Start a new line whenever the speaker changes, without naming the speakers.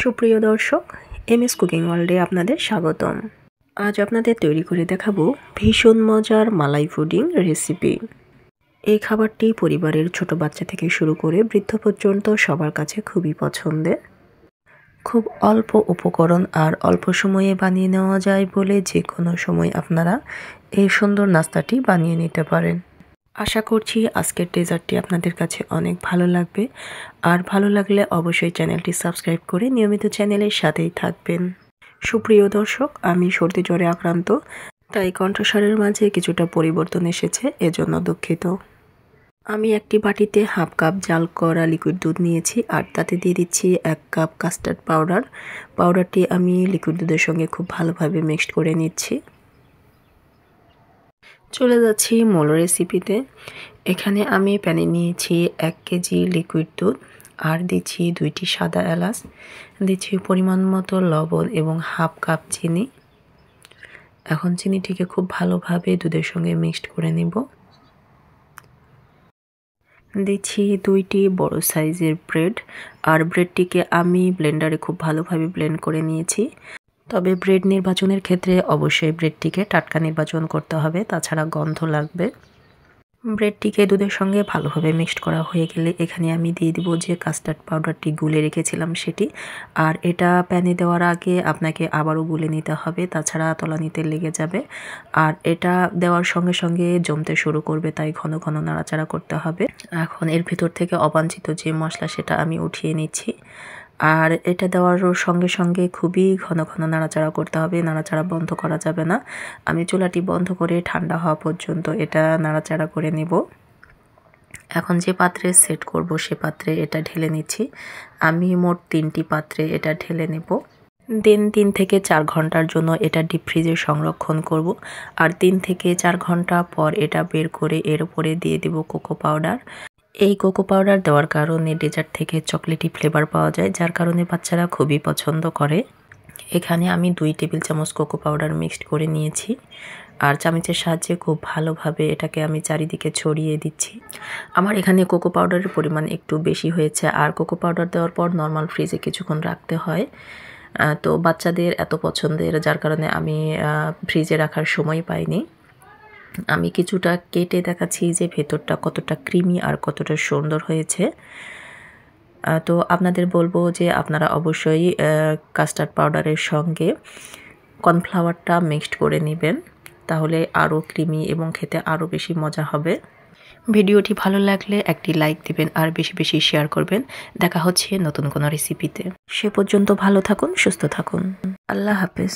সুপ্রিয় দর্শক, MS cooking ওয়ার্ল্ডে আপনাদের স্বাগতম। আজ আপনাদের তৈরি করে দেখাবো ভীষণ মজার মালাই পুডিং রেসিপি। এই খাবারটি পরিবারের ছোট বাচ্চা থেকে শুরু করে বৃদ্ধ পর্যন্ত সবার কাছে খুবই পছন্দের। খুব অল্প উপকরণ আর অল্প সময়ে বানিয়ে নেওয়া যায় বলে যে কোনো সময় আপনারা এই সুন্দর নাস্তাটি বানিয়ে নিতে পারেন। আশা করছি আজকের ডেজার্টটি আপনাদের কাছে অনেক ভালো লাগবে, আর ভালো লাগলে অবশ্যই চ্যানেলটি সাবস্ক্রাইব করে নিয়মিত চ্যানেলের সাথেই থাকবেন। সুপ্রিয় দর্শক, আমি সর্দি জ্বরে আক্রান্ত, তাই কণ্ঠস্বরের মাঝে কিছুটা পরিবর্তন এসেছে, এজন্য দুঃখিত। আমি একটি বাটিতে হাফ কাপ জাল করা লিকুইড দুধ নিয়েছি, আর তাতে দিয়ে দিচ্ছি 1 কাপ কাস্টার্ড পাউডার। পাউডারটি আমি লিকুইড দুধের সঙ্গে খুব ভালোভাবে মিক্সড করে নিচ্ছি। চলে যাচ্ছি মূল রেসিপিতে। এখানে আমি প্যানে নিয়েছি 1 কেজি লিকুইড দুধ, আর দিচ্ছি 2টি সাদা এলাচ, দিচ্ছি পরিমাণ মতো লবণ এবং হাফ কাপ চিনি। এখন চিনিটিকে খুব ভালোভাবে দুধের সঙ্গে মিক্সড করে নিব। দিচ্ছি 2টি বড় সাইজের ব্রেড, আর ব্রেডটিকে আমি ব্লেন্ডারে খুব ভালোভাবে ব্লেন্ড করে নিয়েছি। তবে ব্রেড নির্বাচনের ক্ষেত্রে অবশ্যই ব্রেডটিকে টাটকা নির্বাচন করতে হবে, তাছাড়া গন্ধ লাগবে। ব্রেডটিকে দুধের সঙ্গে ভালোভাবে মিক্সড করা হয়ে গেলে এখানে আমি দিয়ে দিব যে কাস্টার্ড পাউডারটি গুলে রেখেছিলাম সেটি। আর এটা প্যানে দেওয়ার আগে আপনাকে আবারও গুলে নিতে হবে, তাছাড়া তলানিতে লেগে যাবে। আর এটা দেওয়ার সঙ্গে সঙ্গে জমতে শুরু করবে, তাই ঘন ঘন নাড়াচাড়া করতে হবে। এখন এর ভিতর থেকে অবাঞ্ছিত যে মশলা সেটা আমি উঠিয়ে নিচ্ছি। আর এটা দেওয়ার সঙ্গে সঙ্গে খুবই ঘন ঘন নাড়াচাড়া করতে হবে, নাড়াচাড়া বন্ধ করা যাবে না। আমি চুলাটি বন্ধ করে ঠান্ডা হওয়া পর্যন্ত এটা নাড়াচাড়া করে নেব। এখন যে পাত্রে সেট করব সে পাত্রে এটা ঢেলে নিচ্ছি। আমি মোট 3টি পাত্রে এটা ঢেলে নেব। দিন 3 থেকে 4 ঘন্টার জন্য এটা ডিপ ফ্রিজে সংরক্ষণ করব। আর 3 থেকে 4 ঘন্টা পর এটা বের করে এর উপরে দিয়ে দেব কোকো পাউডার। এই কোকো পাউডার দেওয়ার কারণে ডেজার্ট থেকে চকলেটি ফ্লেভার পাওয়া যায়, যার কারণে বাচ্চারা খুবই পছন্দ করে। এখানে আমি 2 টেবিল চামচ কোকো পাউডার মিক্সড করে নিয়েছি, আর চামচের সাহায্যে খুব ভালোভাবে এটাকে আমি চারিদিকে ছড়িয়ে দিচ্ছি। আমার এখানে কোকো পাউডারের পরিমাণ একটু বেশি হয়েছে, আর কোকো পাউডার দেওয়ার পর নর্মাল ফ্রিজে কিছুক্ষণ রাখতে হয়। তো বাচ্চাদের এত পছন্দের, যার কারণে আমি ফ্রিজে রাখার সময় পাইনি। আমি কিছুটা কেটে দেখাচ্ছি যে ভেতরটা কতটা ক্রিমি আর কতটা সুন্দর হয়েছে। তো আপনাদের বলবো যে আপনারা অবশ্যই কাস্টার্ড পাউডারের সঙ্গে কর্নফ্লাওয়ারটা মিক্সড করে নেবেন, তাহলে আরও ক্রিমি এবং খেতে আরও বেশি মজা হবে। ভিডিওটি ভালো লাগলে একটি লাইক দিবেন আর বেশি বেশি শেয়ার করবেন। দেখা হচ্ছে নতুন কোনো রেসিপিতে। সে পর্যন্ত ভালো থাকুন, সুস্থ থাকুন। আল্লাহ হাফেজ।